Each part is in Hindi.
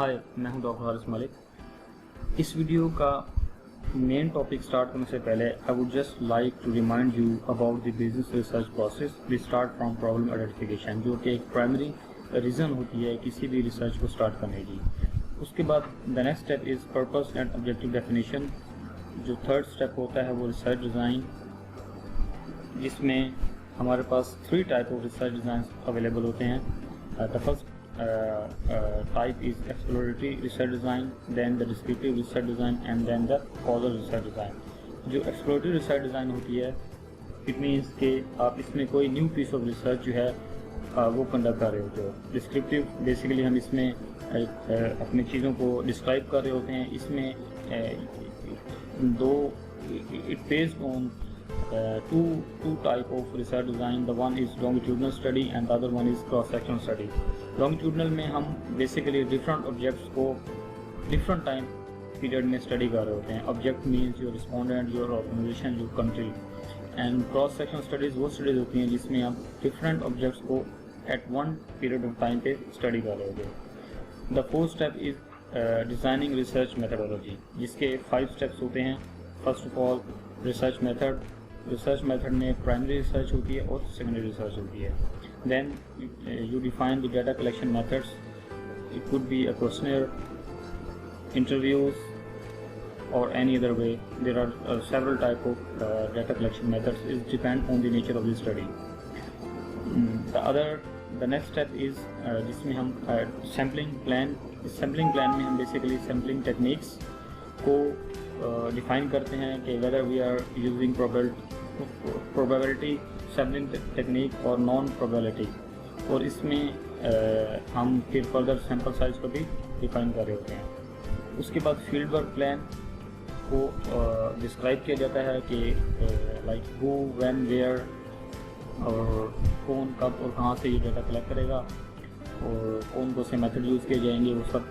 हाय, मैं हूं डॉक्टर हारिस मलिक। इस वीडियो का मेन टॉपिक स्टार्ट करने से पहले I would just like to remind you about the business research process. We start from problem identification, जो कि एक प्राइमरी रीज़न होती है किसी भी रिसर्च को स्टार्ट करने की। उसके बाद the next step is purpose and objective definition. जो थर्ड स्टेप होता है वो रिसर्च डिज़ाइन, जिसमें हमारे पास 3 type of research design available होते हैं। The first type is exploratory research design, then the descriptive research design, and then the causal research design। जो exploratory research design होती है, it means कि आप इसमें कोई new piece of research जो है वो कंडक्ट कर रहे होते हो। descriptive basically हम इसमें अपनी चीज़ों को describe कर रहे होते हैं। इसमें it based on two type of research design। The one is longitudinal study and the other one is cross sectional study। longitudinal में हम basically different objects को different time period में study कर रहे होते हैं। object means your respondent, your organization, your country। and cross sectional studies वो studies होती हैं जिसमें आप different objects को at one period of time पे study कर रहे होते हैं। the fourth step is designing research methodology, जिसके 5 steps होते हैं। first of all research method। Research method में प्राइमरी रिसर्च होती है और सेकेंडरी रिसर्च होती है। Then you define the data collection methods. It could be a questionnaire, interviews और any other way. There are several type of data collection methods. Is depend on the nature of the study. The next step is जिसमें हम सैम्पलिंग प्लान। सैम्पलिंग प्लान में हम बेसिकली सैम्पलिंग टेक्निक्स को डिफाइन करते हैं कि whether we are using probability sampling technique और नॉन प्रोबेबिलिटी। और इसमें हम फिर फर्दर सैम्पल साइज को भी डिफाइन कर रहे होते हैं। उसके बाद फील्ड वर्क प्लान को डिस्क्राइब किया जाता है कि लाइक हु, व्हेन, वेयर और कौन, कब और कहाँ से ये डाटा कलेक्ट करेगा और कौन कौन से मेथड यूज़ किए जाएंगे, वो सब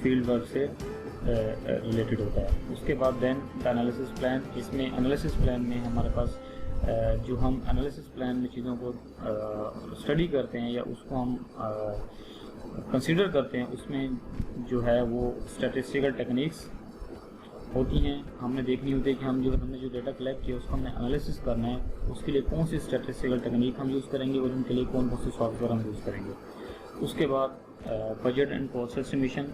फील्ड वर्क से रिलेटेड होता है। उसके बाद देन द एनालिसिस प्लान। इसमें एनालिसिस प्लान में हमारे पास जो हम एनालिसिस प्लान में चीज़ों को स्टडी करते हैं या उसको हम कंसीडर करते हैं, उसमें जो है वो स्टैटिस्टिकल टेक्निक्स होती हैं। हमने देखनी होती है कि हमने जो डाटा कलेक्ट किया उसको हमने एनालिसिस करना है, उसके लिए कौन सी स्टैटिस्टिकल टेक्निक हम यूज़ करेंगे और उनके लिए कौन कौन से सॉफ्टवेयर हम यूज़ करेंगे। उसके बाद budget and cost estimation,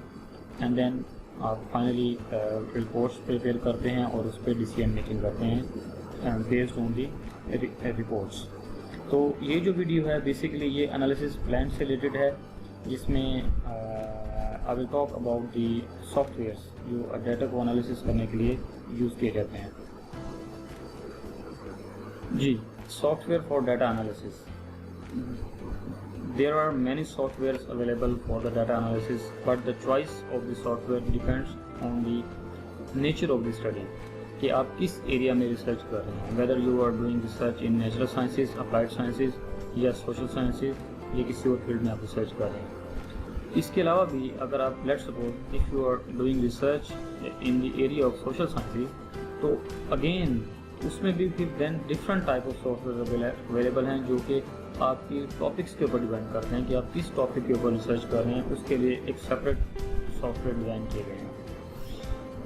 and then आप फाइनली रिपोर्ट्स प्रिपेयर करते हैं और उस पर डिसीजन मेकिंग करते हैं बेस्ड ऑन दी रिपोर्ट्स। तो ये जो वीडियो है बेसिकली ये एनालिसिस प्लान से रिलेटेड है, जिसमें I will talk about the softwares जो डाटा को एनालिसिस करने के लिए यूज़ किए जाते हैं। जी, software for data analysis. There are many softwares available for the data analysis, but the choice of the software depends on the nature of the study। कि आप किस एरिया में रिसर्च कर रहे हैं, whether you are doing research in natural sciences, applied sciences या social sciences या किसी और फील्ड में आप रिसर्च कर रहे हैं। इसके अलावा भी अगर आप let's suppose if you are doing research in the area of social sciences, तो again उसमें भी फिर then different type of software available हैं जो कि आपकी टॉपिक्स के ऊपर डिपेंड करते हैं कि आप किस टॉपिक के ऊपर रिसर्च कर रहे हैं, उसके लिए एक सेपरेट सॉफ्टवेयर डिज़ाइन किए गए हैं।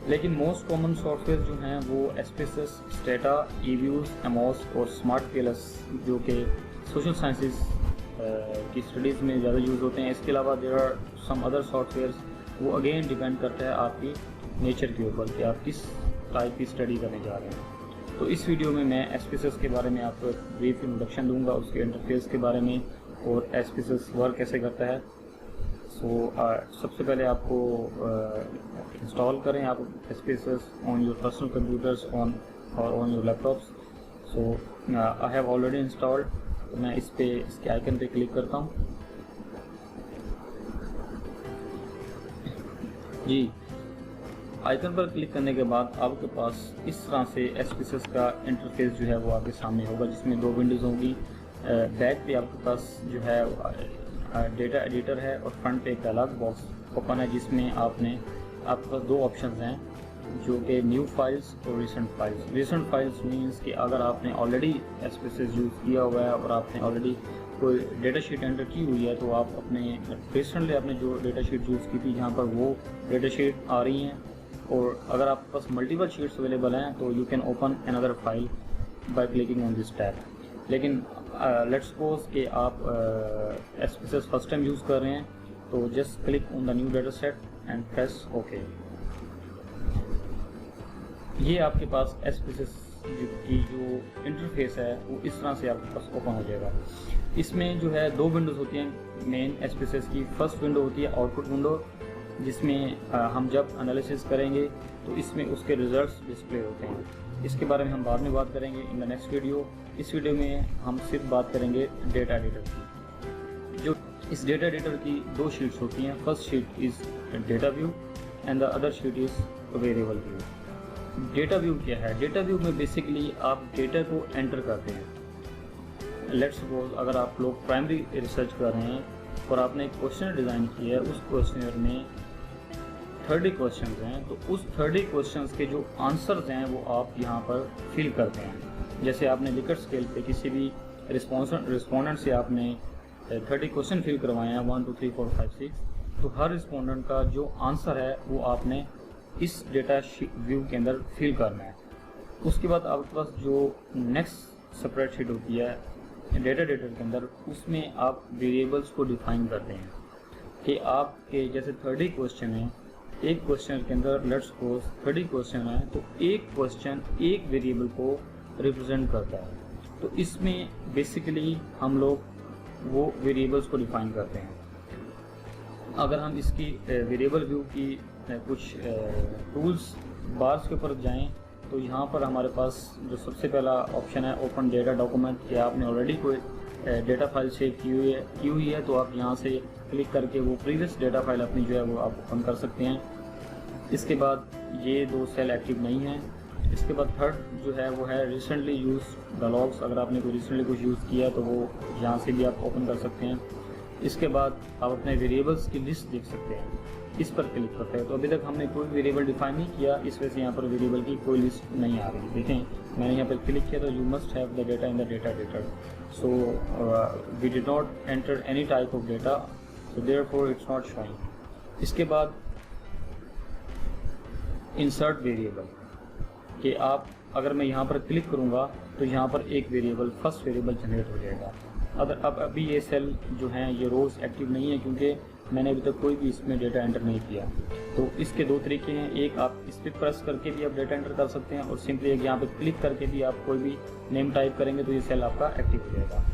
लेकिन मोस्ट कॉमन सॉफ्टवेयर जो हैं वो एसपीएसएस, स्टेटा, ईव्यूज, एमओस और स्मार्ट पीएलएस जो कि सोशल साइंसेज की स्टडीज़ में ज़्यादा यूज़ होते हैं। इसके अलावा there are some other software, वो अगेन डिपेंड करता है आपकी नेचर के ऊपर कि आप किस टाइप की स्टडी करने जा रहे हैं। तो इस वीडियो में मैं एसपीएसएस के बारे में आपको एक ब्रीफ इंट्रोडक्शन दूंगा, उसके इंटरफेस के बारे में और एसपीएसएस वर्क कैसे करता है। सबसे पहले आपको इंस्टॉल करें आप SPSS on your personal computers on your laptops. I have already installed. तो मैं इसके आइकन पे क्लिक करता हूँ। जी, आइकन पर क्लिक करने के बाद आपके पास इस तरह से एसपीएसएस का इंटरफेस जो है वो आपके सामने होगा, जिसमें 2 विंडोज़ होंगी। बैक पे आपके पास जो है डेटा एडिटर है और फ्रंट पे एक डायलॉग बॉक्स ओपन है, जिसमें आपके पास 2 ऑप्शंस हैं। जो कि न्यू फाइल्स और recent files. Recent files means कि अगर आपने ऑलरेडी SPSS यूज़ किया हुआ है और आपने ऑलरेडी कोई डेटा शीट एंटर की हुई है, तो आप अपने रिसेंटली आपने जो डेटा शीट यूज़ की थी यहाँ पर वो डेटा शीट आ रही हैं। और अगर आपके पास मल्टीपल शीट्स अवेलेबल हैं तो you can open another file by clicking on this tab. लेकिन लेट्स सपोज कि आप SPSS फर्स्ट टाइम यूज़ कर रहे हैं, तो just click on the new data set and press okay. ये आपके पास SPSS की जो इंटरफेस है वो इस तरह से आपके पास ओपन हो जाएगा। इसमें जो है दो विंडोज़ होती हैं मेन SPSS की। फर्स्ट विंडो होती है आउटपुट विंडो, जिसमें हम जब एनालिसिस करेंगे तो इसमें उसके रिजल्ट्स डिस्प्ले होते हैं। इसके बारे में हम बाद में बात करेंगे इन द नेक्स्ट वीडियो। इस वीडियो में हम सिर्फ बात करेंगे डेटा एडिटर की। जो इस डेटा एडिटर की दो शीट्स होती हैं, first sheet is data view and the other sheet is variable view. Data view क्या है? डेटा व्यू में बेसिकली आप डेटा को एंटर करते हैं। लेट्स सपोज अगर आप लोग प्राइमरी रिसर्च कर रहे हैं और आपने एक क्वेश्चन डिज़ाइन किया है, उस क्वेश्चन में 30 क्वेश्चन हैं, तो उस 30 क्वेश्चन के जो आंसर्स हैं वो आप यहाँ पर फिल करते हैं। जैसे आपने लिकर्ट स्केल पे किसी भी रिस्पोंडेंट से आपने 30 क्वेश्चन फिल करवाए हैं 1 2 3 4 5 6, तो हर रिस्पोंडेंट का जो आंसर है वो आपने इस डेटा व्यू के अंदर फिल करना है। उसके बाद आपके पास जो नेक्स्ट स्प्रेडशीट होती है डेटा एडिटर के अंदर, उसमें आप वेरिएबल्स को डिफाइन करते हैं कि आपके जैसे 30 क्वेश्चन हैं, एक क्वेश्चन के अंदर लेट्स सपोज 30 क्वेश्चन है, तो एक क्वेश्चन एक वेरिएबल को रिप्रेजेंट करता है। तो इसमें बेसिकली हम लोग वो वेरिएबल्स को डिफाइन करते हैं। अगर हम इसकी वेरिएबल व्यू की कुछ टूल्स बार्स के ऊपर जाएं, तो यहाँ पर हमारे पास जो सबसे पहला ऑप्शन है ओपन डेटा डॉक्यूमेंट, कि आपने ऑलरेडी कोई डेटा फाइल सेव की हुई है तो आप यहाँ से क्लिक करके वो प्रीवियस डेटा फाइल अपनी जो है वो आप ओपन कर सकते हैं। इसके बाद ये दो सेल एक्टिव नहीं हैं। इसके बाद थर्ड जो है वो है रिसेंटली यूज द लॉग्स। अगर आपने कोई रिसेंटली कुछ यूज़ किया तो वो यहाँ से भी आप ओपन कर सकते हैं। इसके बाद आप अपने वेरिएबल्स की लिस्ट देख सकते हैं, इस पर क्लिक करते हैं। तो अभी तक हमने कोई वेरिएबल डिफाइन नहीं किया, इस वजह से यहाँ पर वेरिएबल की कोई लिस्ट नहीं आ रही। देखें मैंने यहाँ पर क्लिक किया तो you must have the data in the data editor, so we did not enter any type of data, so therefore it's not showing. इसके बाद इंसर्ट वेरिएबल, कि आप अगर मैं यहाँ पर क्लिक करूँगा तो यहाँ पर एक वेरिएबल फर्स्ट वेरिएबल जनरेट हो जाएगा। अब अभी ये सेल जो हैं ये रोज़ एक्टिव नहीं है क्योंकि मैंने अभी तक कोई भी इसमें डेटा एंटर नहीं किया। तो इसके दो तरीके हैं, एक आप इस पर प्रेस करके भी आप डेटा एंटर कर सकते हैं और सिंपली एक यहाँ पे क्लिक करके भी आप कोई भी नेम टाइप करेंगे तो ये सेल आपका एक्टिव हो जाएगा।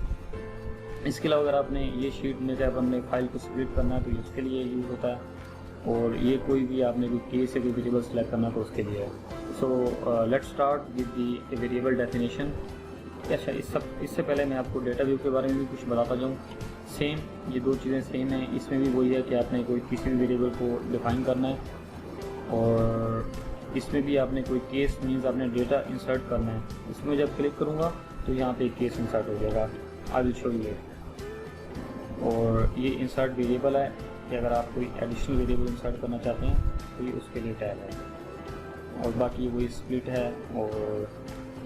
इसके अलावा अगर आपने ये शीट में से अपने फाइल को स्प्लिट करना है तो इसके लिए यूज़ होता है, और ये कोई भी आपने कोई केस या कोई वेरिएबल सेलेक्ट करना तो उसके लिए है। So let's start with the variable definition. अच्छा, इससे पहले मैं आपको डेटा व्यू के बारे में भी कुछ बताता जाऊँ। सेम ये दो चीज़ें सेम हैं, इसमें भी वही है कि आपने कोई किसी भी वेरिएबल को डिफाइन करना है, और इसमें भी आपने कोई केस मीन्स आपने डेटा इंसर्ट करना है। इसमें जब क्लिक करूँगा तो यहाँ पे एक केस इंसर्ट हो जाएगा, आई विल शो यू। और ये इंसर्ट वेरिएबल है कि अगर आप कोई एडिशनल वेरिएबल इंसर्ट करना चाहते हैं तो ये उसके लिए टैब है। और बाकी वही स्प्लिट है, और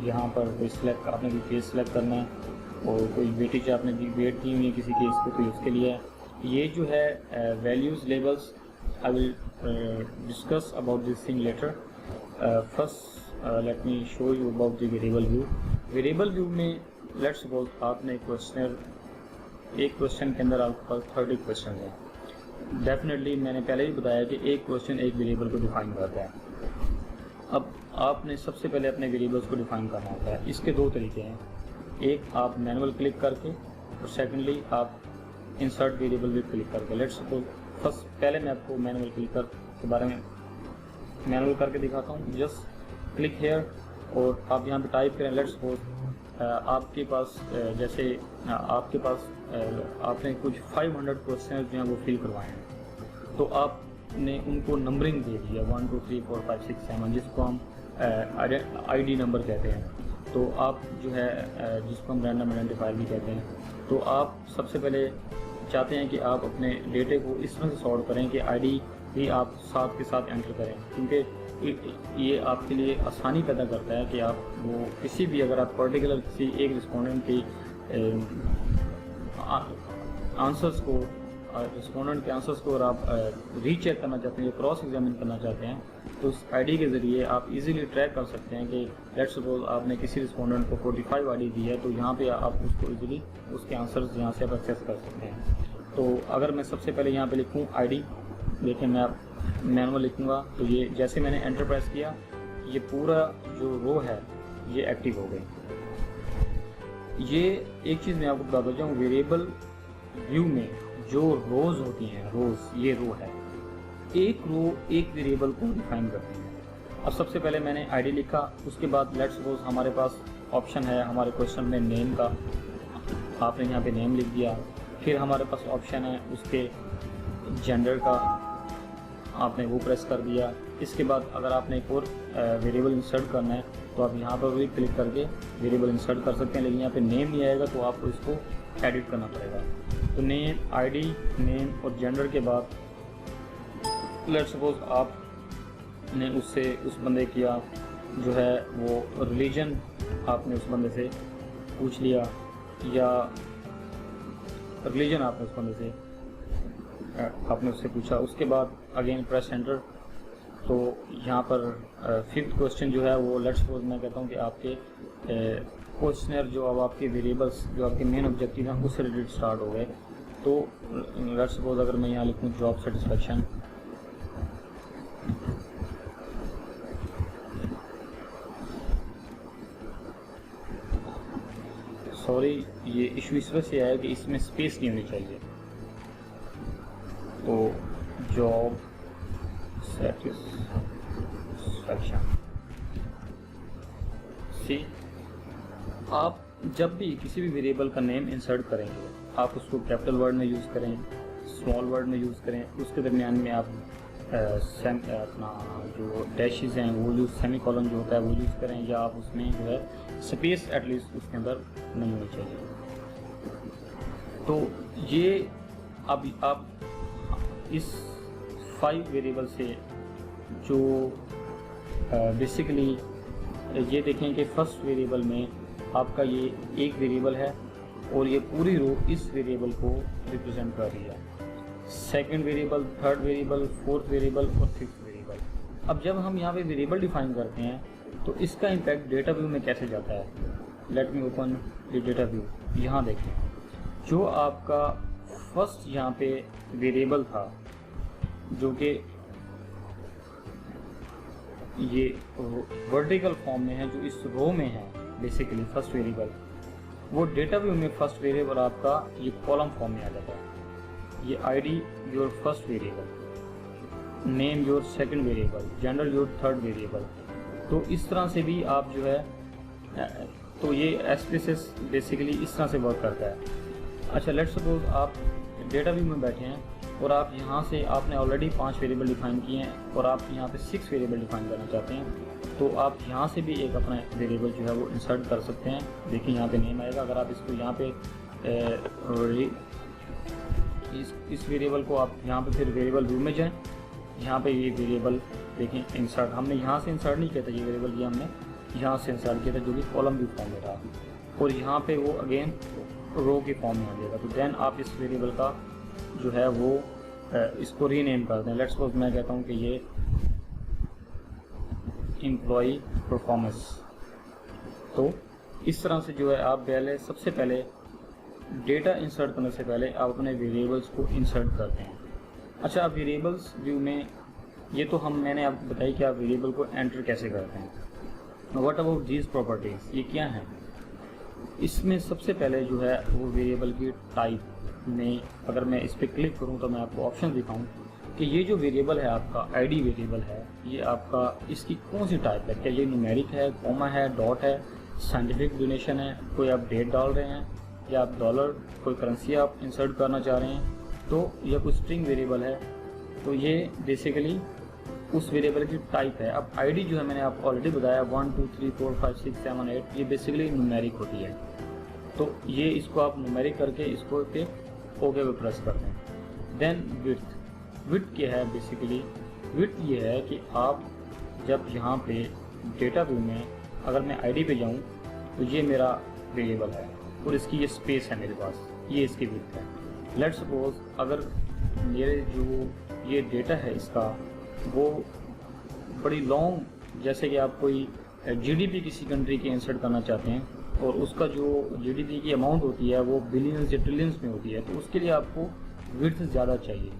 यहाँ पर कोई सिलेक्ट आपने कोई केस सेलेक्ट करना है, और कोई वेटेज आपने वेट दी हुई है किसी केस को तो उसके लिए है। ये जो है values labels, I will discuss about this thing later. First let me show you about the variable view. Variable view में लेट्स सपोज आपने एक क्वेश्चन के अंदर आपके पास 30 क्वेश्चन हैं। डेफिनेटली मैंने पहले ही बताया कि एक क्वेश्चन एक वेरिएबल को डिफाइन करता है। अब आपने सबसे पहले अपने वेरिएबल्स को डिफाइन करना होता है। इसके दो तरीके हैं, एक आप मैनुअल क्लिक करके और सेकेंडली आप इंसर्ट वेरिएबल भी क्लिक करके। लेट्स सपोज फर्स्ट पहले मैं आपको मैनुअल क्लिक के बारे में मैनुअल करके दिखाता हूँ। जस्ट क्लिक हेयर और आप यहाँ पे टाइप करें लेट्स सपोज आपके पास जैसे आपके पास आपने कुछ 500 क्वेश्चन जो हैं वो फिल करवाए हैं, तो आपने उनको नंबरिंग दे दिया 1 2 3 4 5 6 7, जिसको हम आईडी नंबर कहते हैं। तो आप जो है जिसको हम रैंडम आइडेंटिफायर भी कहते हैं, तो आप सबसे पहले चाहते हैं कि आप अपने डेटे को इस तरह से सॉर्ट करें कि आईडी भी आप साथ के साथ एंटर करें, क्योंकि ये आपके लिए आसानी पैदा करता है कि आप वो किसी भी, अगर आप पर्टिकुलर किसी एक रिस्पोंडेंट की आंसर्स को रिस्पोंडेंट के आंसर्स को अगर आप रीचेक करना चाहते हैं या क्रॉस एग्जामिन करना चाहते हैं, तो उस आईडी के ज़रिए आप इजीली ट्रैक कर सकते हैं कि लेट्स सपोज आपने किसी रिस्पोंडेंट को 45 आईडी दी है, तो यहाँ पे आप उसको इजीली उसके आंसर्स यहाँ से आप एक्सेस कर सकते हैं। तो अगर मैं सबसे पहले यहाँ पे लिखूँ आईडी, देखें मैं आप मैनुअल लिखूँगा, तो ये जैसे मैंने एंटर प्रेस किया, ये पूरा जो रो है ये एक्टिव हो गई। ये एक चीज़ मैं आपको बता दूँ, वेरिएबल व्यू में जो रोज़ होती हैं, रोज़ ये रो है, एक रो एक वेरिएबल को डिफाइन करती है। अब सबसे पहले मैंने आईडी लिखा, उसके बाद लेट्स सपोज हमारे पास ऑप्शन है हमारे क्वेश्चन में नेम का, आपने यहाँ पे नेम लिख दिया। फिर हमारे पास ऑप्शन है उसके जेंडर का, आपने वो प्रेस कर दिया। इसके बाद अगर आपने एक और वेरिएबल इंसर्ट करना है तो आप यहाँ पर भी क्लिक करके वेरिएबल इंसर्ट कर सकते हैं, लेकिन यहाँ पे नेम नहीं आएगा तो आपको इसको एडिट करना पड़ेगा। तो नेम, आईडी, नेम और जेंडर के बाद लेट्स सपोज आपने उससे उस बंदे किया जो है वो रिलीजन आपने उस बंदे से पूछ लिया, या रिलीजन आपने उस बंदे से आपने उससे पूछा। उसके बाद अगेन प्रेस एंटर। तो यहाँ पर फिफ्थ क्वेश्चन जो है वो लेट्स सपोज मैं कहता हूँ कि आपके क्वेश्चनर जो अब आपके वेरिएबल्स जो आपके मेन ऑब्जेक्टिव हैं उससे रिलेटेड स्टार्ट हो गए। तो लेट्स सपोज अगर मैं यहाँ लिखूँ जॉब सेटिस्फेक्शन, सॉरी ये इशू इस वजह से आया कि इसमें स्पेस नहीं होनी चाहिए। तो जॉब सेटिस्फैक्शन, सी आप जब भी किसी भी वेरिएबल का नेम इंसर्ट करेंगे, आप उसको कैपिटल वर्ड में यूज़ करें, स्मॉल वर्ड में यूज़ करें, उसके दरमियान में आप अपना जो डैशेस हैं वो यूज़, सेमी कॉलन जो होता है वो यूज़ करें, या आप उसमें जो है स्पेस एटलीस्ट उसके अंदर नहीं होनी चाहिए। तो ये अब आप इस 5 वेरिएबल से जो बेसिकली ये देखें कि फर्स्ट वेरिएबल में आपका ये एक वेरिएबल है और ये पूरी रो इस वेरिएबल को रिप्रेजेंट कर रही है। Second variable, third variable, fourth variable और फिफ्थ वेरिएबल। अब जब हम यहाँ पे वेरिएबल डिफाइन करते हैं तो इसका इम्पैक्ट डेटा व्यू में कैसे जाता है। Let me open the data view. यहाँ देखें जो आपका फर्स्ट यहाँ पे वेरिएबल था जो कि ये वर्टिकल फॉर्म में है, जो इस रो में है बेसिकली फर्स्ट वेरिएबल, वो डेटा व्यू में फर्स्ट वेरिएबल आपका ये कॉलम फॉर्म में आ जाता है। ये ID your first variable, name your second variable, gender your third variable. तो इस तरह से भी आप जो है, तो ये एसपीएसएस बेसिकली इस तरह से वर्क करता है। अच्छा लेट्स सपोज आप डेटा व्यू में बैठे हैं और आप यहाँ से आपने ऑलरेडी 5 वेरिएबल डिफाइन किए हैं और आप यहाँ पे 6 वेरिएबल डिफाइन करना चाहते हैं, तो आप यहाँ से भी एक अपना वेरिएबल जो है वो इंसर्ट कर सकते हैं। देखिए यहाँ पे नेम आएगा। अगर आप इसको यहाँ पे इस वेरिएबल को आप यहाँ पे फिर वेरिएबल व्यू में जाएं, यहाँ पे ये वेरिएबल देखें इंसर्ट, हमने यहाँ से इंसर्ट नहीं किया था, ये वेरिएबल ये हमने यहाँ से इंसर्ट किया था जो कि कॉलम व्यू फॉर्म में रहा, और यहाँ पे वो अगेन रो के फॉर्म में आ जाएगा। तो देन आप इस वेरिएबल का जो है वो इसको रीनेम कर दें। लेट्स सपोज मैं कहता हूँ कि ये एम्प्लॉई परफॉर्मेंस। तो इस तरह से जो है आप पहले सबसे पहले डेटा इंसर्ट करने से पहले आप अपने वेरिएबल्स को इंसर्ट करते हैं। अच्छा, अब वेरिएबल्स व्यू में ये तो मैंने आपको बताया कि आप वेरिएबल को एंटर कैसे करते हैं। व्हाट अबाउट दीज प्रॉपर्टीज़, ये क्या है? इसमें सबसे पहले जो है वो वेरिएबल की टाइप में, अगर मैं इस पर क्लिक करूं तो मैं आपको ऑप्शन दिखाऊं कि ये जो वेरिएबल है आपका आईडी वेरिएबल है, ये आपका इसकी कौन सी टाइप है। क्या ये न्यूमेरिक है, कॉमा है, डॉट है, साइंटिफिक डोनेशन है, कोई आप डेट डाल रहे हैं, या आप डॉलर कोई करेंसी आप इंसर्ट करना चाह रहे हैं, तो या कोई स्ट्रिंग वेरिएबल है। तो ये बेसिकली उस वेरिएबल की टाइप है। अब आईडी जो है मैंने आपको ऑलरेडी बताया 1 2 3 4 5 6 7 8, ये बेसिकली न्यूमेरिक होती है। तो ये इसको आप न्यूमेरिक करके इसको पे ओके पे प्रेस कर दें। देन विड्थ क्या है? बेसिकली विड्थ ये है कि आप जब यहाँ पे डेटा व्यू में अगर मैं आईडी पे जाऊँ तो ये मेरा वेरिएबल है और इसकी ये स्पेस है मेरे पास, ये इसकी विड्थ है। लेट्स सपोज अगर मेरे जो ये डेटा है इसका वो बड़ी लॉन्ग, जैसे कि आप कोई जीडीपी किसी कंट्री के इंसर्ट करना चाहते हैं और उसका जो जीडीपी की अमाउंट होती है वो बिलियंस या ट्रिलियंस में होती है, तो उसके लिए आपको विड्थ ज़्यादा चाहिए।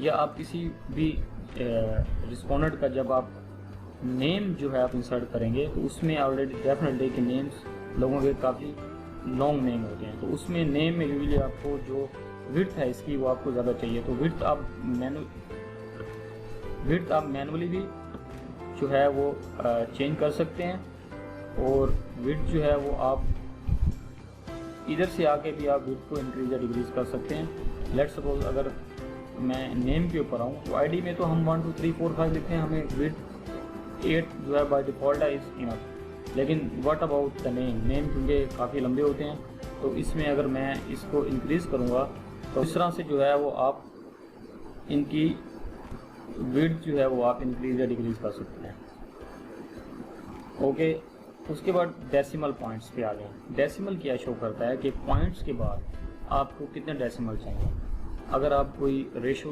या आप किसी भी रिस्पोंडेंट का जब आप नेम जो है आप इंसर्ट करेंगे तो उसमें ऑलरेडी डेफिनेटली के नेम्स लोगों के काफ़ी लॉन्ग नेम होते हैं, तो उसमें नेम में यूजली आपको जो विड्थ है इसकी वो आपको ज़्यादा चाहिए। तो विड्थ आप मैनुअली भी जो है वो चेंज कर सकते हैं और विड्थ जो है वो आप इधर से आके भी आप विड्थ को इंक्रीज या डिक्रीज कर सकते हैं। लेट्स सपोज अगर मैं नेम के ऊपर आऊँ तो आईडी में तो हम 1 2 3 4 5 लिखते हैं, हमें विड्थ 8 जो है बाय डिफ़ॉल्ट है इज इनफ। लेकिन व्हाट अबाउट द नेम क्योंकि काफ़ी लंबे होते हैं, तो इसमें अगर मैं इसको इंक्रीज़ करूँगा तो इस तरह से जो है वो आप इनकी विड्थ जो है वो आप इंक्रीज या डिक्रीज कर सकते हैं। ओके, उसके बाद डेसिमल पॉइंट्स पे आ गए। डेसिमल क्या शो करता है कि पॉइंट्स के बाद आपको कितने डेसिमल चाहिए। अगर आप कोई रेशो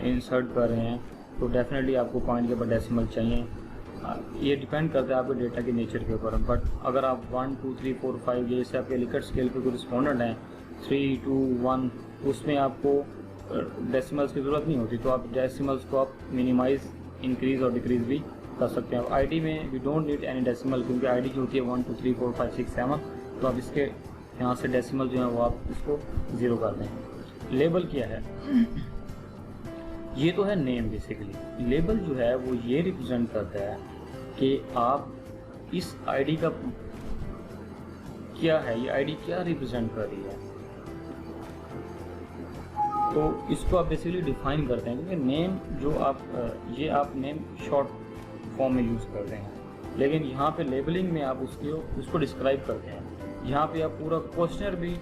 इंसर्ट कर रहे हैं तो डेफिनेटली आपको पॉइंट के बाद डेसिमल चाहिए। ये डिपेंड करता है आपके डेटा के नेचर के ऊपर। बट अगर आप 1 2 3 4 5 जैसे आपके लिकट स्केल पे कोई रिस्पोंडेंट हैं 3 2 1, उसमें आपको डेसिमल्स की ज़रूरत नहीं होती, तो आप डेसिमल्स को आप मिनिमाइज इंक्रीज और डिक्रीज भी कर सकते हैं। अब आईडी में we don't need any decimal क्योंकि आईडी जो होती है 1 2 3 4 5 6 7, तो आप इसके यहाँ से डेसिमल जो है वो आप इसको 0 कर दें। लेबल क्या है, ये तो है नेम बेसिकली। लेबल जो है वो ये रिप्रेजेंट करता है कि आप इस आईडी का क्या है, ये आईडी क्या रिप्रेजेंट कर रही है, तो इसको आप बेसिकली डिफाइन करते हैं। क्योंकि नेम जो आप ये आप नेम शॉर्ट फॉर्म में यूज़ कर रहे हैं, लेकिन यहाँ पे लेबलिंग में आप उसको डिस्क्राइब करते हैं। यहाँ पे आप पूरा क्वेश्चनर भी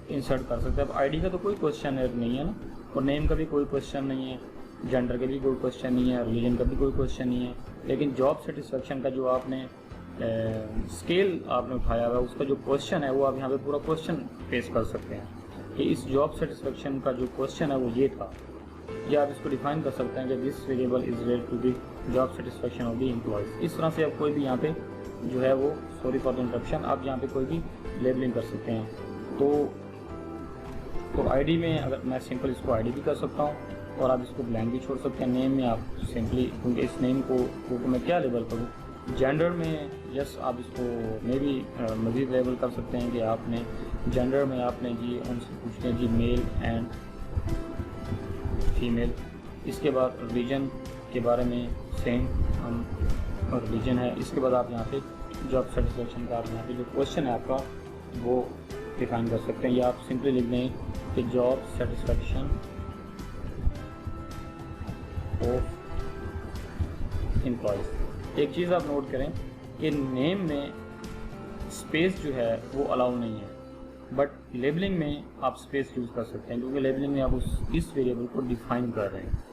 इंसर्ट कर सकते हैं। अब आईडी का तो कोई क्वेश्चनर नहीं है ना, और नेम का भी कोई क्वेश्चन नहीं है, जेंडर का भी कोई क्वेश्चन नहीं है, रिलीजन का भी कोई क्वेश्चन नहीं है। लेकिन जॉब सेटिस्फेक्शन का जो आपने स्केल आपने उठाया हुआ है उसका जो क्वेश्चन है वो आप यहाँ पे पूरा क्वेश्चन फेस कर सकते हैं कि इस जॉब सेटिस्फेक्शन का जो क्वेश्चन है वो ये था। या आप इसको डिफाइन कर सकते हैं कि this variable is related to the job satisfaction of the employees. इस तरह से आप कोई भी यहाँ पे जो है वो, सॉरी फॉर द इंटरप्शन, आप यहाँ पे कोई भी लेबलिंग कर सकते हैं। तो आईडी में अगर मैं सिंपल इसको आईडी भी कर सकता हूँ और आप इसको ब्लैंक भी छोड़ सकते हैं। नेम में आप सिंपली, क्योंकि इस नेम को मैं क्या लेबल करूँ, जेंडर में यस आप इसको मे भी मज़ीद लेबल कर सकते हैं कि आपने जेंडर में आपने जी उनसे पूछते हैं जी मेल एंड फीमेल। इसके बाद रिलीजन के बारे में सेम हम रिलीजन है। इसके बाद आप यहाँ पे जॉब सेटिस्फेक्शन का आप यहाँ पे जो क्वेश्चन है आपका वो डिफाइन कर सकते हैं, या आप सिंपली लिख दें कि जॉब सेटिस्फेक्शन ऑफ एम्प्लॉयज़। एक चीज़ आप नोट करें कि नेम में स्पेस जो है वो अलाउ नहीं है, बट लेबलिंग में आप स्पेस यूज़ कर सकते हैं क्योंकि लेबलिंग में आप इस वेरिएबल को डिफाइन कर रहे हैं।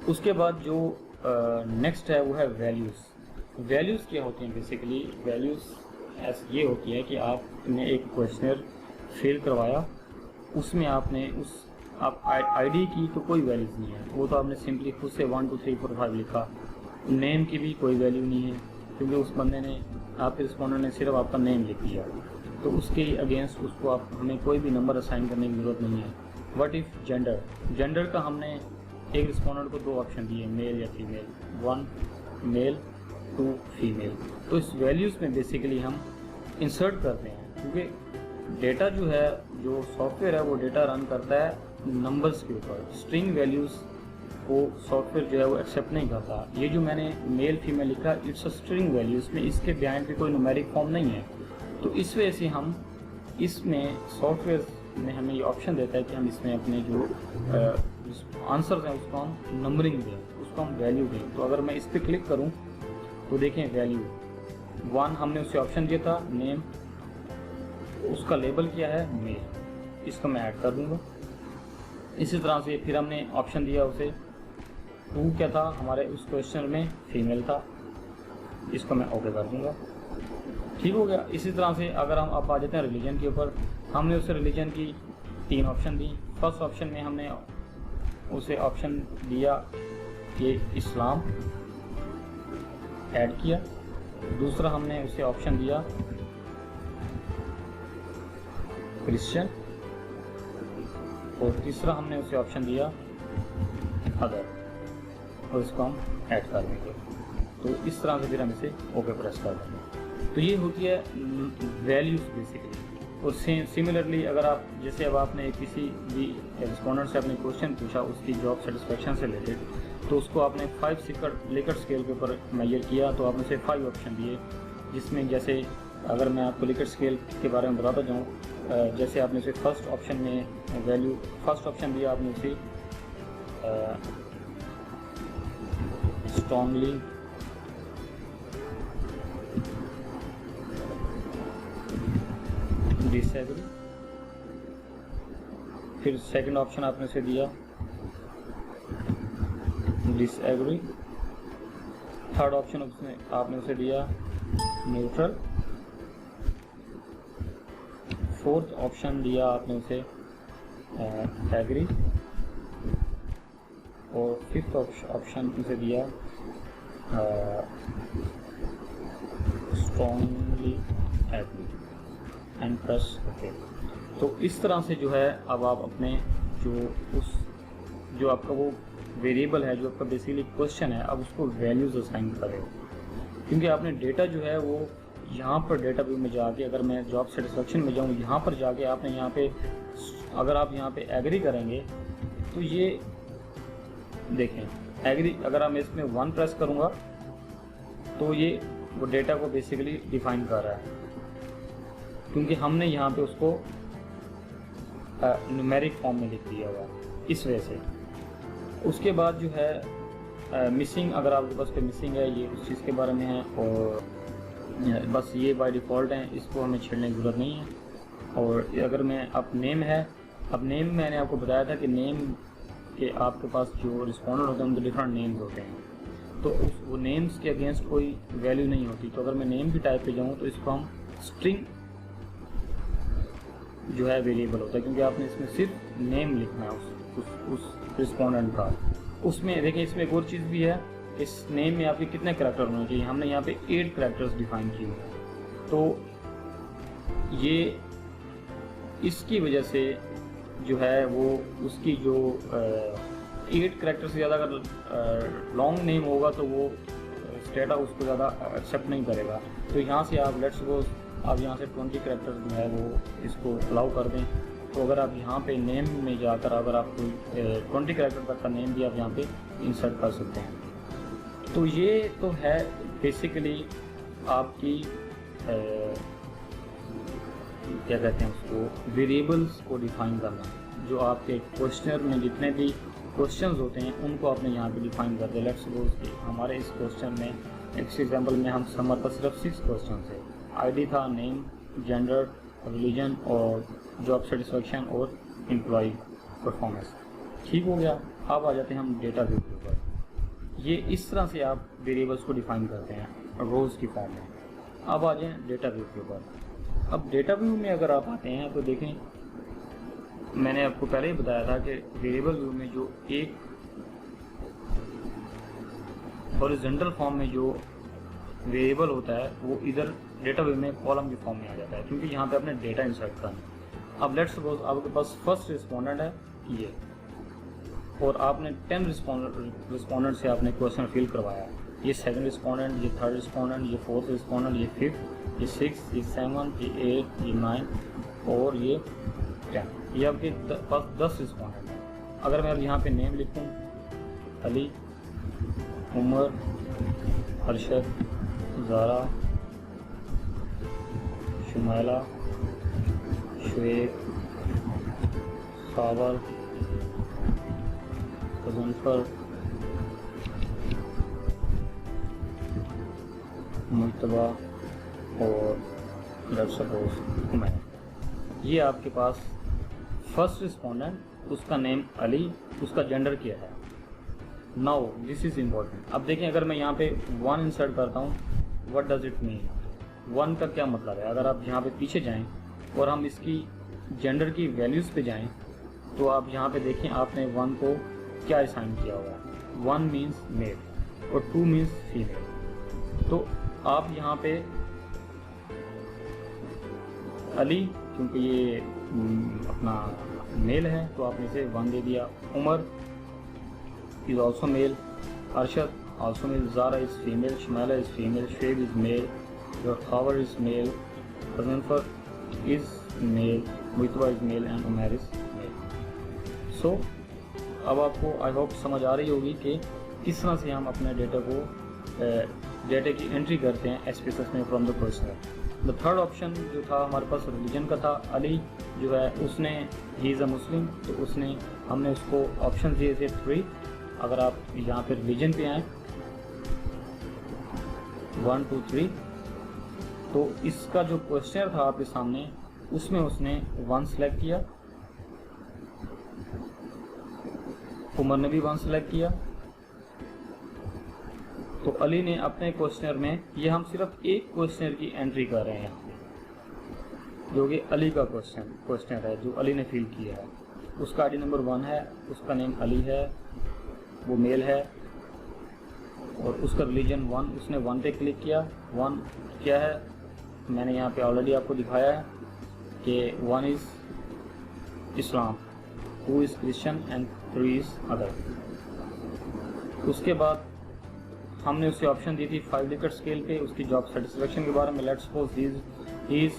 उसके बाद जो नेक्स्ट है वो है वैल्यूज़। वैल्यूज़ क्या होती हैं बेसिकली? वैल्यूज़ ऐसे ये होती है कि आपने एक क्वेश्चनर फिल करवाया, उसमें आपने आप आईडी की तो कोई वैल्यूज़ नहीं है, वो तो आपने सिंपली खुद से 1 2 3 4 5 लिखा। नेम की भी कोई वैल्यू नहीं है क्योंकि उस बंदे ने, आपके रिस्पोंडेंट ने सिर्फ आपका नेम लिख दिया, तो उसके अगेंस्ट उसको आप हमें कोई भी नंबर असाइन करने की ज़रूरत नहीं है। व्हाट इफ़ जेंडर, जेंडर का हमने एक रिस्पोंडेंट को 2 ऑप्शन दिए, मेल या फीमेल, 1 मेल 2 फीमेल। तो इस वैल्यूज़ में बेसिकली हम इंसर्ट करते हैं क्योंकि डेटा जो है, जो सॉफ्टवेयर है वो डेटा रन करता है नंबर्स के ऊपर। स्ट्रिंग वैल्यूज़ को सॉफ्टवेयर जो है वो एक्सेप्ट नहीं करता। ये जो मैंने मेल फीमेल लिखा इट्स अ स्ट्रिंग वैल्यू, इसमें इसके बिहाइंड भी कोई न्यूमेरिक फॉर्म नहीं है। तो इस वजह से हम इसमें सॉफ्टवेयर में हमें ये ऑप्शन देता है कि हम इसमें अपने जो आंसर्स हैं उसको हम नंबरिंग दें, उसको हम वैल्यू दें। तो अगर मैं इस पर क्लिक करूं तो देखें वैल्यू 1 हमने उसे ऑप्शन दिया था, नेम, उसका लेबल क्या है मेल, इसको मैं ऐड कर दूंगा। इसी तरह से फिर हमने ऑप्शन दिया उसे टू क्या था हमारे उस क्वेश्चन में, फीमेल था, इसको मैं ओके कर दूंगा। ठीक हो गया। इसी तरह से अगर हम आप आ जाते हैं रिलीजन के ऊपर, हमने उसे रिलीजन की 3 ऑप्शन दी। फर्स्ट ऑप्शन में हमने उसे ऑप्शन दिया कि इस्लाम, ऐड किया। दूसरा हमने उसे ऑप्शन दिया क्रिश्चियन, और तीसरा हमने उसे ऑप्शन दिया अदर, और इसको हम ऐड कर देंगे। तो इस तरह से फिर हम इसे ओके प्रेस कर देंगे। तो ये होती है वैल्यूज बेसिकली। और सिमिलरली अगर आप जैसे अब आपने किसी भी रिस्पोंडेंट से अपने क्वेश्चन पूछा उसकी जॉब सेटिस्फेक्शन से रिलेटेड, तो उसको आपने 5 लिकट स्केल के ऊपर मेजर किया, तो आपने से 5 ऑप्शन दिए, जिसमें जैसे अगर मैं आपको लिकट स्केल के बारे में बताता जाऊँ, जैसे आपने उसे फर्स्ट ऑप्शन में वैल्यू, फर्स्ट ऑप्शन दिया आपने उसे स्ट्रॉन्गली, डिसएग्री, फिर सेकंड ऑप्शन आपने उसे दिया डिसएग्री, थर्ड ऑप्शन आपने उसे दिया न्यूट्रल, फोर्थ ऑप्शन दिया आपने उसे एग्री, और फिफ्थ ऑप्शन उसे दिया strongly agree and press okay. तो इस तरह से जो है अब आप अपने जो आपका वो वेरिएबल है, जो आपका बेसिकली क्वेश्चन है, अब उसको वैल्यूज असाइन करें, क्योंकि आपने डेटा जो है वो यहाँ पर डेटा व्यू में जाके, अगर मैं जॉब सेटिस्फेक्शन में जाऊँ, यहाँ पर जाके आपने यहाँ पे अगर आप यहाँ पे एग्री करेंगे तो ये देखें एग्री, अगर मैं इसमें 1 प्रेस करूँगा तो ये वो डेटा को बेसिकली डिफाइन कर रहा है, क्योंकि हमने यहाँ पे उसको न्यूमेरिक फॉर्म में लिख दिया हुआ, इस वजह से। उसके बाद जो है मिसिंग, अगर आपके पास कोई मिसिंग है, ये उस चीज़ के बारे में है, और बस ये बाय डिफ़ॉल्ट है, इसको हमें छेड़ने की ज़रूरत नहीं है। और अगर मैं अब नेम है, अब नेम मैंने आपको बताया था कि नेम के आपके पास जो रिस्पॉन्डेंट होते हैं उनके डिफरेंट नेम्स होते हैं, तो वो नेम्स के अगेंस्ट कोई वैल्यू नहीं होती। तो अगर मैं नेम की टाइप पे जाऊँ तो इसको हम स्ट्रिंग जो है वेरिएबल होता है, क्योंकि आपने इसमें सिर्फ नेम लिखना है उस रिस्पॉन्डेंट का। उसमें देखिए इसमें एक और चीज़ भी है, इस नेम में आपके कितने करैक्टर होने चाहिए, हमने यहाँ पे 8 करैक्टर्स डिफाइन किए हैं। तो ये इसकी वजह से जो है वो उसकी जो 8 करैक्टर से ज़्यादा अगर लॉन्ग नेम होगा तो वो स्टेटा उसको ज़्यादा एक्सेप्ट नहीं करेगा। तो यहाँ से आप लेट्स सपोज आप यहाँ से 20 करैक्टर जो है वो इसको अलाउ कर दें। तो अगर आप यहाँ पे नेम में जाकर अगर आप कोई 20 करैक्टर तक का नेम भी आप यहाँ पे इंसर्ट कर सकते हैं। तो ये तो है बेसिकली आपकी क्या कहते हैं उसको, वेरिएबल्स को डिफाइन करना। जो आपके क्वेश्चन में जितने भी क्वेश्चंस होते हैं उनको आपने यहाँ पे डिफाइन कर दिया। लेट्स सपोज कि हमारे इस क्वेश्चन में एक एग्जाम्पल में हमारे पास सिर्फ 6 क्वेश्चन थे। आईडी था, नेम, जेंडर, रिलीजन और जॉब सेटिस्फेक्शन और एम्प्लॉय परफॉर्मेंस। ठीक हो गया। अब आ जाते हैं हम डेटा व्यू के ऊपर। ये इस तरह से आप वेरिएबल्स को डिफाइन करते हैं रोज़ की फॉर्म में। अब आ जाएं डेटा व्यू के ऊपर। अब डेटा व्यू में अगर आप आते हैं तो देखें, मैंने आपको पहले ही बताया था कि वेरिएबल व्यू में जो एक हॉरिजॉन्टल फॉर्म में जो वेरिएबल होता है वो इधर डेटा व्यू में कॉलम की फॉर्म में आ जाता है, क्योंकि यहाँ पे आपने डेटा इंसर्ट करना है। अब लेट्स सपोज आपके पास फर्स्ट रिस्पोंडेंट है ये, और आपने 10 रिस्पोंडेंट से आपने क्वेश्चन फिल करवाया। ये 7 रिस्पोंडेंट, ये 3rd रिस्पोंडेंट, ये 4th रिस्पोंडेंट, ये 5th, ये 6th, ये 7th, ये 8th, ये 9th और ये 10। ये आपके पास 10 रिस्पोंडेंट हैं। अगर मैं अब यहाँ पे नेम लिखूँ, अली, उमर, अरशद, ज़ारा, शुमैला, शुएब, सावर, मुजफ्फर, मुज्तबा और लेट्स सपोज मैं, ये आपके पास फर्स्ट रिस्पोंडेंट, उसका नेम अली, उसका जेंडर क्या है, नाउ दिस इज इम्पोर्टेंट। अब देखें अगर मैं यहाँ पे 1 इंसर्ट करता हूँ, व्हाट डज इट मीन, 1 का क्या मतलब है। अगर आप यहाँ पे पीछे जाएं और हम इसकी जेंडर की वैल्यूज़ पे जाएं तो आप यहाँ पे देखें आपने 1 को क्या असाइन किया हुआ है। 1 मीन्स मेल और 2 मीन्स फीमेल। तो आप यहाँ पे अली, क्योंकि ये अपना मेल है तो आपने इसे 1 दे दिया। Umar is also male, Arshad also male, Zara is female, Shamala is female, Sheb is male, Khawar is male, Muzaffar is male, Mutba is male and Umair is male. So अब आपको आई होप समझ आ रही होगी कि किस तरह से हम अपने डेटा को डेटा की एंट्री करते हैं एसपीएसएस में from the questionnaire. The third option जो था हमारे पास रिलीजन का था। अली जो है उसने ही इज़ अ मुस्लिम, तो उसने हमने उसको ऑप्शन दिए थे 3। अगर आप यहाँ पे रिलीजन पे आएँ 1 2 3, तो इसका जो क्वेश्चन था आपके सामने उसमें उसने 1 सेलेक्ट किया, उमर ने भी 1 सेलेक्ट किया। तो अली ने अपने क्वेश्चनर में, ये हम सिर्फ एक क्वेश्चनर की एंट्री कर रहे हैं जो कि अली का क्वेश्चनर है जो अली ने फिल किया है। उसका आईडी नंबर 1 है, उसका नेम अली है, वो मेल है और उसका रिलीजन 1, उसने 1 पे क्लिक किया। 1 क्या है मैंने यहाँ पे ऑलरेडी आपको दिखाया है कि 1 is Islam, 2 is Christian and 3 is other. उसके बाद हमने उसे ऑप्शन दी थी 5 लिकट स्केल पे उसकी जॉब सेटिस्फेक्शन के बारे में। लेट्स सपोज ही इज़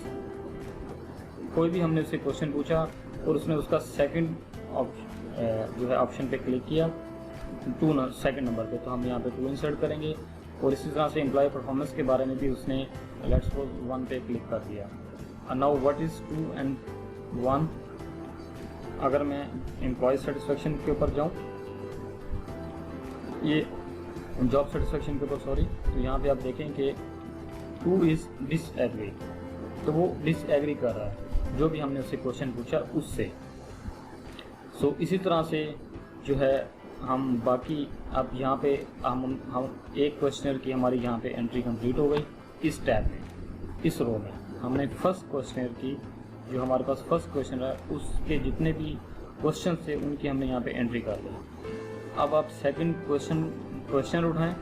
कोई भी हमने उससे क्वेश्चन पूछा और उसने उसका सेकंड जो है ऑप्शन पे क्लिक किया 2 सेकंड नंबर पे, तो हम यहाँ पे 2 इंसर्ट करेंगे। और इसी तरह से एम्प्लॉय परफॉर्मेंस के बारे में भी उसने लेट्स सपोज 1 पे क्लिक कर दिया। Now what is 2 and 1। अगर मैं एम्प्लॉय सेटिस्फेक्शन के ऊपर जाऊँ, ये जॉब सेटिस्फेक्शन के ऊपर सॉरी, तो यहाँ पे आप देखें कि 2 इज़ डिसएग्री, तो वो डिसएग्री कर रहा है जो भी हमने उससे क्वेश्चन पूछा उससे। सो इसी तरह से जो है हम बाकी अब यहाँ पे हम एक क्वेश्चनर की हमारी यहाँ पे एंट्री कंप्लीट हो गई। इस टैब में, इस रो में हमने फर्स्ट क्वेश्चनर की, जो हमारे पास फर्स्ट क्वेश्चन है उसके जितने भी क्वेश्चन थे उनकी हमने यहाँ पे एंट्री कर ली। अब आप सेकंड क्वेश्चन उठाएं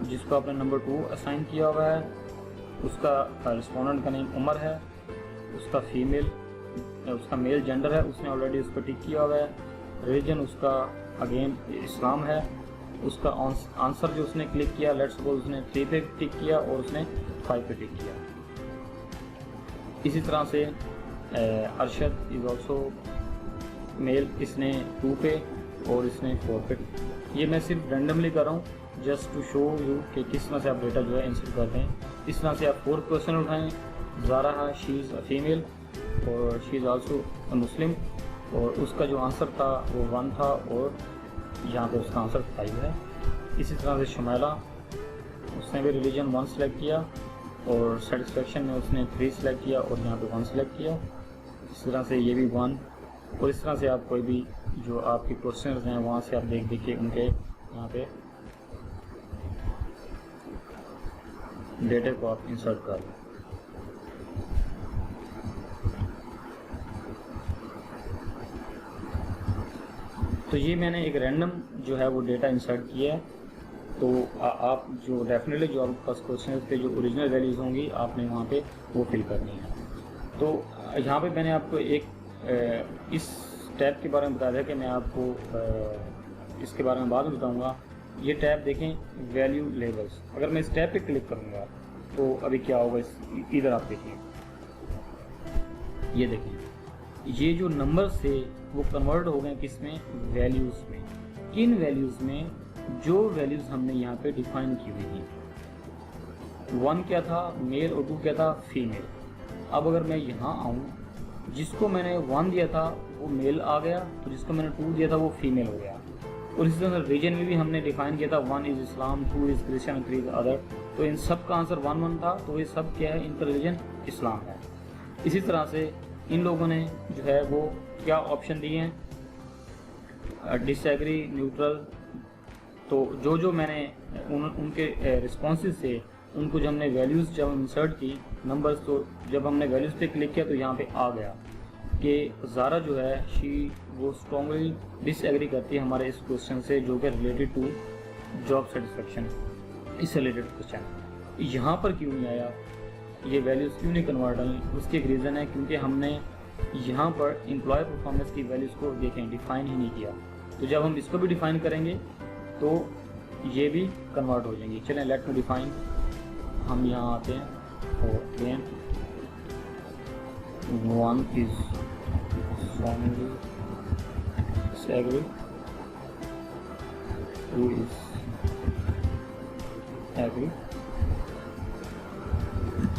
जिसको आपने नंबर 2 असाइन किया हुआ है। उसका रिस्पोंडेंट का नेम उमर है, उसका मेल जेंडर है, उसने ऑलरेडी उसको टिक किया हुआ है। रिलीजन उसका अगेन इस्लाम है। उसका आंसर जो उसने क्लिक किया, लेट्स सपोज उसने 3 पे टिक किया और उसने 5 पे टिक किया। इसी तरह से अरशद इज़ ऑल्सो मेल, इसने 2 पे और इसने 4 पे। ये मैं सिर्फ रैंडमली कर रहा हूँ जस्ट टू शो यू कि किस तरह से आप डेटा जो है इंसर्ट करते हैं। इस तरह से आप 4 क्वेश्चन उठाएं। ज़ारा है, शी इज़ अ फीमेल और शी इज़ ऑल्सो अ मुस्लिम, और उसका जो आंसर था वो 1 था और यहाँ पे उसका आंसर 5 है। इसी तरह से शमाला, उसने भी रिलीजन 1 सेलेक्ट किया और सेटिस्फेक्शन में उसने 3 सेलेक्ट किया और यहाँ पे 1 सेलेक्ट किया। इस तरह से ये भी 1, और इस तरह से आप कोई भी जो आपके क्वेश्चंस हैं वहाँ से आप देख के उनके यहाँ पे डेटा को आप इंसर्ट कर लें। तो ये मैंने एक रैंडम जो है वो डेटा इंसर्ट किया है। तो आप जो डेफिनेटली जो आपके पास क्वेश्चन पे जो ओरिजिनल वैल्यूज़ होंगी आपने वहाँ पे वो फिल करनी है। तो यहाँ पे मैंने आपको एक इस टैब के बारे में बताया था कि मैं आपको इसके बारे में बाद में बताऊँगा। ये टैब देखें वैल्यू लेवल्स, अगर मैं इस टैब पे क्लिक करूँगा तो अभी क्या होगा, इधर आप देखिए, ये देखें ये जो नंबर से वो कन्वर्ट हो गए किस में, वैल्यूज़ में। किन वैल्यूज़ में, जो वैल्यूज़ हमने यहाँ पे डिफाइन की हुई थी। 1 क्या था मेल और 2 क्या था फीमेल। अब अगर मैं यहाँ आऊँ, जिसको मैंने 1 दिया था वो मेल आ गया, तो जिसको मैंने 2 दिया था वो फीमेल हो गया। और इसी तरह रीजन में भी हमने डिफाइन किया था 1 is Islam, 2 is Christian, 3 is other. तो इन सब का आंसर 1 1 था, तो ये सब क्या है, इनका रिलीजन इस्लाम है। इसी तरह से इन लोगों ने जो है वो क्या ऑप्शन दिए हैं, डिसएग्री, न्यूट्रल, तो जो मैंने उनके रिस्पॉन्सेज से उनको जो हमने वैल्यूज़ जब इंसर्ट की नंबर्स, तो जब हमने वैल्यूज़ पे क्लिक किया तो यहाँ पे आ गया कि ज़ारा जो है वो स्ट्रॉन्गली डिसएग्री करती है हमारे इस क्वेश्चन से जो कि रिलेटेड टू जॉब सेटिस्फेक्शन, इससे रिलेटेड क्वेश्चन। यहाँ पर क्यों नहीं आया, ये वैल्यूज़ क्यों नहीं कन्वर्ट हुई, उसकी एक रीज़न है क्योंकि हमने यहाँ पर एम्प्लॉय परफॉर्मेंस की वैल्यूज़ को देखें डिफ़ाइन ही नहीं किया। तो जब हम इसको भी डिफ़ाइन करेंगे तो ये भी कन्वर्ट हो जाएंगी। चलें लेट मी डिफ़ाइन, हम यहाँ आते हैं और again 1 is strongly disagree, 2 is agree,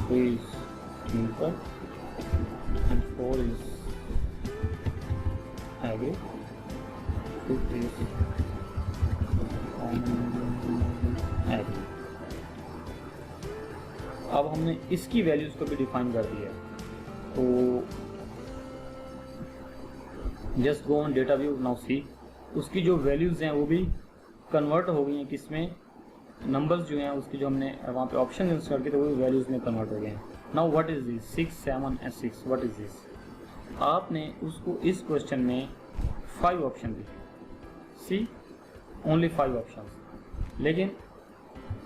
3 is neutral, and 4 is agree, 5 is agree। अब हमने इसकी वैल्यूज को भी डिफाइन कर दिया, तो just go on data view now see, उसकी जो वैल्यूज़ हैं वो भी कन्वर्ट हो गई हैं किसमें, नंबर्स जो हैं उसकी जो हमने वहाँ पे ऑप्शन इंसर्ट किए थे वो वैल्यूज़ में कन्वर्ट हो गए हैं। Now what is this 6, 7 and 6, what is this? आपने उसको इस क्वेश्चन में 5 ऑप्शन दिए, सी ओनली 5 ऑप्शन, लेकिन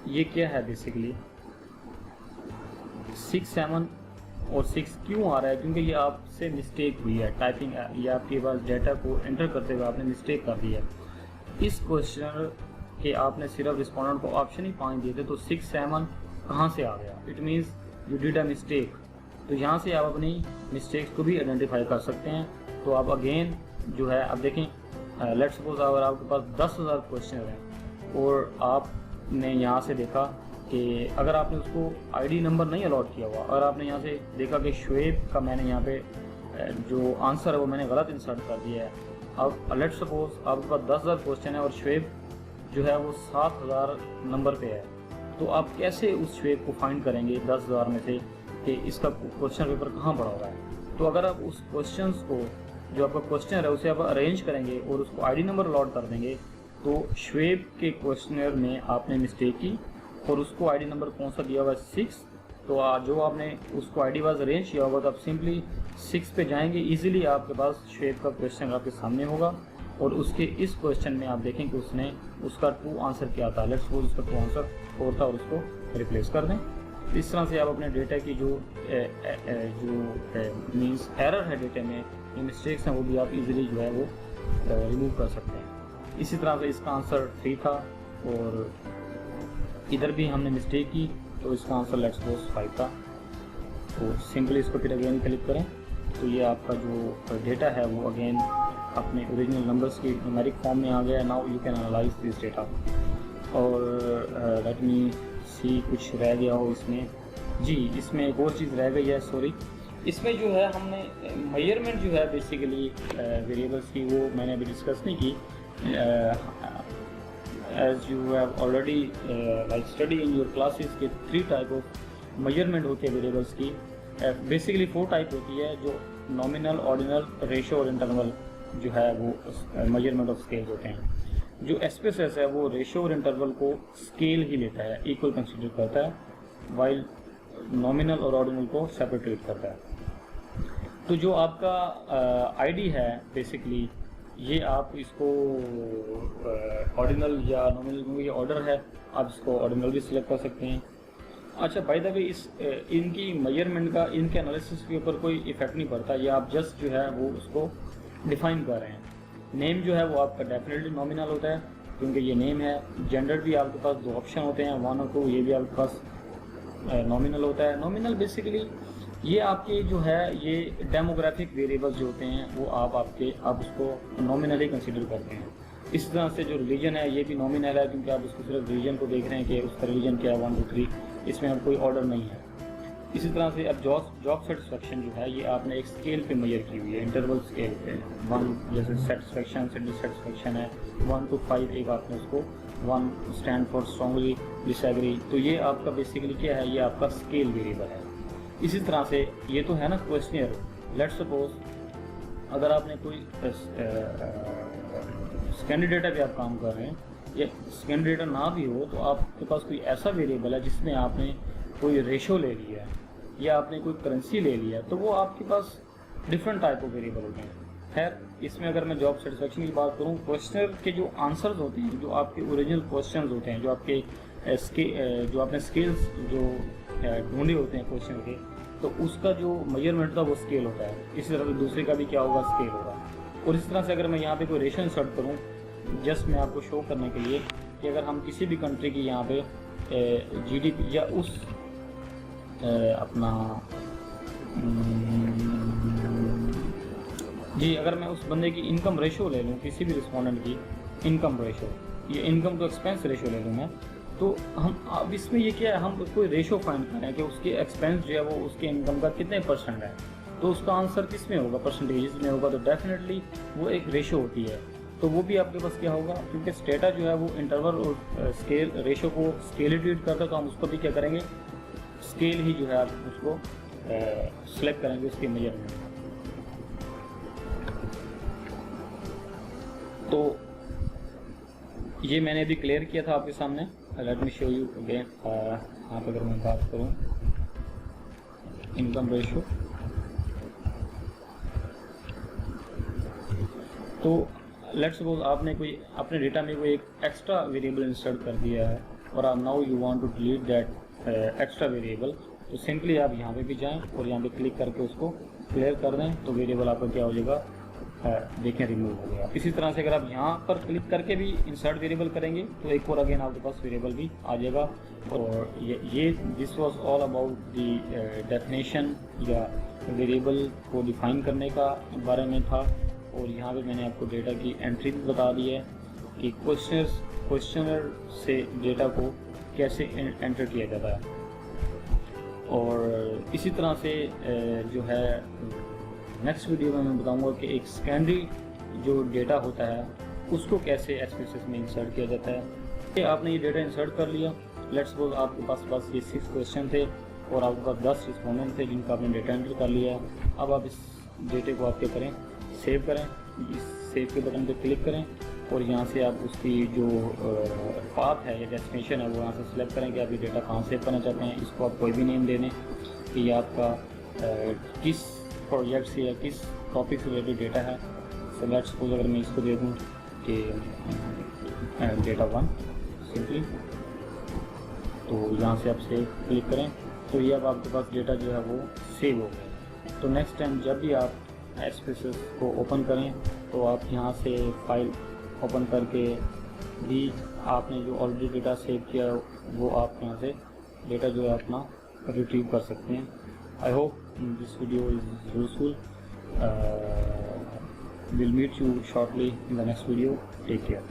ये क्या है बेसिकली 6, 7 और 6 क्यों आ रहा है? क्योंकि ये आपसे मिस्टेक हुई है टाइपिंग, ये आपके पास डाटा को एंटर करते हुए आपने मिस्टेक कर दी है। इस क्वेश्चन के आपने सिर्फ रिस्पोंडेंट को ऑप्शन ही 5 दिए थे, तो 6, 7 कहाँ से आ गया? It means you did a mistake. तो यहाँ से आप अपनी मिस्टेक्स को भी आइडेंटिफाई कर सकते हैं। तो आप अगेन जो है, अब देखें लेट्स सपोज अगर आपके पास 10,000 क्वेश्चन हैं और आपने यहाँ से देखा कि अगर आपने उसको आईडी नंबर नहीं अलॉट किया हुआ, अगर आपने यहाँ से देखा कि शुएब का मैंने यहाँ पे जो आंसर है वो मैंने गलत इंसर्ट कर दिया है। अब लेट्स सपोज आपके पास 10,000 क्वेश्चन है और शुएब जो है वो 7,000 नंबर पे है, तो आप कैसे उस शुएब को फाइंड करेंगे 10,000 में से कि इसका क्वेश्चन पेपर कहाँ पड़ा हुआ है? तो अगर आप उस क्वेश्चन को, जो आपका क्वेश्चन है उसे आप अरेंज करेंगे और उसको आईडी नंबर अलॉट कर देंगे, तो शुएब के क्वेश्चनर में आपने मिस्टेक की और उसको आईडी नंबर कौन सा दिया हुआ है 6, तो जो आपने उसको आईडी वाइज अरेंज किया होगा तो आप सिंपली 6 पे जाएंगे, इजीली आपके पास शुएब का क्वेश्चन आपके सामने होगा और उसके इस क्वेश्चन में आप देखें कि उसने उसका ट्रू आंसर क्या था। लेट्स सपोज उसका ट्रू आंसर 4 था और उसको रिप्लेस कर दें। इस तरह से आप अपने डेटा की जो मीन्स एरर है डेटा में, जो मिस्टेक्स हैं वो भी आप इजीली जो है वो रिमूव कर सकते हैं। इसी तरह से इसका आंसर 3 था और इधर भी हमने मिस्टेक की तो इसका आंसर लेट्स सपोज 5 था। तो सिंपली इसको फिर अगेन क्लिक करें तो ये आपका जो डेटा है वो अगेन अपने ओरिजिनल नंबर्स की न्यूमेरिक फॉर्म में आ गया। Now you can analyse this data. और लेट मी सी कुछ रह गया हो इसमें, जी इसमें एक और चीज़ रह गई है, सॉरी। इसमें जो है हमने मेजरमेंट जो है बेसिकली वेरिएबल्स की वो मैंने अभी डिस्कस नहीं की। As you have already like study in your classes के 3 टाइप ऑफ मेजरमेंट होती है वेरिएबल्स की। बेसिकली 4 टाइप होती है, जो नॉमिनल, ऑर्डिनल, रेशो और इंटरवल जो है वो मेजरमेंट ऑफ स्केल होते हैं। जो एसपीएसएस है वो रेशो और इंटरवल को स्केल ही लेता है, इक्वल कंसीडर करता है, वाइल नॉमिनल और ऑर्डिनल को सेपरेट करता है। तो जो आपका आईडी है बेसिकली ये आप इसको ऑर्डिनल या नॉमिनल में ये ऑर्डर है, आप इसको ऑर्डिनल भी सिलेक्ट कर सकते हैं। अच्छा बाय द वे इस इनकी मेजरमेंट का इनके एनालिसिस के ऊपर कोई इफेक्ट नहीं पड़ता, ये आप जस्ट जो है वो उसको डिफाइन कर रहे हैं। नेम जो है वो आपका डेफिनेटली नॉमिनल होता है क्योंकि ये नेम है। जेंडर भी आपके पास 2 ऑप्शन होते हैं, 1 और 2, ये भी आपके पास नॉमिनल होता है। नॉमिनल बेसिकली ये आपके जो है ये डेमोग्राफिक वेरिएबल्स जो होते हैं वो आप उसको नॉमिनली कंसीडर करते हैं। इस तरह से जो रिलीजन है ये भी नॉमिनल है क्योंकि आप उसको सिर्फ रिलीजन को देख रहे हैं कि उसका रिलीजन क्या है 1 2 3, इसमें अब कोई ऑर्डर नहीं है। इसी तरह से अब जॉब सेटिस्फेक्शन जो है ये आपने एक स्केल पे मेजर की हुई है, इंटरवल स्केल पे। 1 जैसे सेटिस्फेक्शन से डिससेटिस्फेक्शन है, 1 to 5 एक आपने उसको 1 स्टैंड फॉर स्ट्रांगली डिसएग्री। तो ये आपका बेसिकली क्या है, ये आपका स्केल वेरिएबल है। इसी तरह से ये तो है ना क्वेश्चनियर। लेट्स सपोज अगर आपने कोई कैंडिडेट पे आप काम कर रहे हैं या सेकेंडरी डेटा ना भी हो तो आपके पास कोई ऐसा वेरिएबल है जिसमें आपने कोई रेशो ले लिया है या आपने कोई करेंसी ले लिया है, तो वो आपके पास डिफरेंट टाइप ऑफ वेरिएबल होते हैं। खैर, इसमें अगर मैं जॉब सेटिस्फेक्शन की बात करूँ, क्वेश्चनर के जो आंसर्स होते हैं, जो आपके ओरिजिनल क्वेश्चंस होते हैं, जो आपके जो आपने स्केल्स जो ढूंढे होते हैं क्वेश्चन के, तो उसका जो मेजरमेंट था वो स्केल होता है। इसी तरह से दूसरे का भी क्या होगा, स्केल होगा। और इस तरह से अगर मैं यहाँ पे कोई रेशो इंसर्ट करूँ, जस्ट मैं आपको शो करने के लिए कि अगर हम किसी भी कंट्री की यहाँ पे जीडीपी या उस अपना जी, अगर मैं उस बंदे की इनकम रेशो ले लूँ, किसी भी रिस्पोंडेंट की इनकम रेशो या इनकम टू एक्सपेंस रेशो ले लूँ मैं, तो हम अब इसमें ये क्या है, हम कोई रेशो फाइंड करें कि उसके एक्सपेंस जो है वो उसके इनकम का कितने % है। तो उसका आंसर किस में होगा, परसेंटेज में होगा, तो डेफिनेटली वो एक रेशो होती है। तो वो भी आपके पास क्या होगा, क्योंकि डेटा जो है वो इंटरवल और स्केल रेशो को स्केलेटेड करता है, तो हम उसको भी क्या करेंगे, स्केल ही जो है आप उसको सेलेक्ट करेंगे उसके मेजरमेंट। तो ये मैंने अभी क्लियर किया था आपके सामने। Late me show you again. यहाँ पर अगर मैं बात करूँ इनकम रेशो, तो लेट्स सपोज आपने कोई अपने डेटा में कोई एक एक्स्ट्रा वेरिएबल इंसर्ट कर दिया है और now you want to delete that extra variable, तो सिंपली आप यहाँ पे भी जाएं और यहाँ पे क्लिक करके उसको क्लियर कर दें, तो वेरिएबल आपका क्या हो जाएगा, देखें, रिमूव हो गया। इसी तरह से अगर आप यहाँ पर क्लिक करके भी इंसर्ट वेरिएबल करेंगे तो एक और अगेन आपके पास वेरिएबल भी आ जाएगा। और ये this was all about the definition या वेरिएबल को डिफाइन करने का बारे में था। और यहाँ पे मैंने आपको डेटा की एंट्री भी बता दी है कि क्वेश्चनर से डेटा को कैसे एंटर किया जाता है। और इसी तरह से जो है नेक्स्ट वीडियो में मैं बताऊंगा कि एक सेकेंडरी जो डेटा होता है उसको कैसे एसपीएसएस में इंसर्ट किया जाता है। कि आपने ये डेटा इंसर्ट कर लिया, लेट्स सपोज आपके पास बस ये 6 क्वेश्चन थे और आपके पास 10 रिस्पोंडेंट थे जिनका आपने डेटा एंटर कर लिया। अब आप इस डेटे को आप क्या करें, सेव करें, इस सेव के बटन पे क्लिक करें और यहाँ से आप उसकी जो पाथ है या डेस्टिनेशन है वो यहाँ से सिलेक्ट करें कि आप ये डेटा कहाँ सेव करना चाहते हैं। इसको आप कोई भी नेम दे दें कि ये आपका किस प्रोजेक्ट से या किस टॉपिक से रिलेटेड डेटा है। सो लेट्स सपोज अगर मैं इसको दे दूँ कि डेटा 1 सिंपली, तो यहाँ से आप सेव क्लिक करें, तो ये अब आपके पास डेटा जो है वो सेव हो गया। तो नेक्स्ट टाइम जब भी आप एसपीएसएस को ओपन करें तो आप यहाँ से फाइल ओपन करके भी आपने जो ऑलरेडी डेटा सेव किया वो आप यहाँ से डेटा जो है अपना रिट्रीव कर सकते हैं। I hope this video is useful. We'll meet you shortly in the next video. Take care.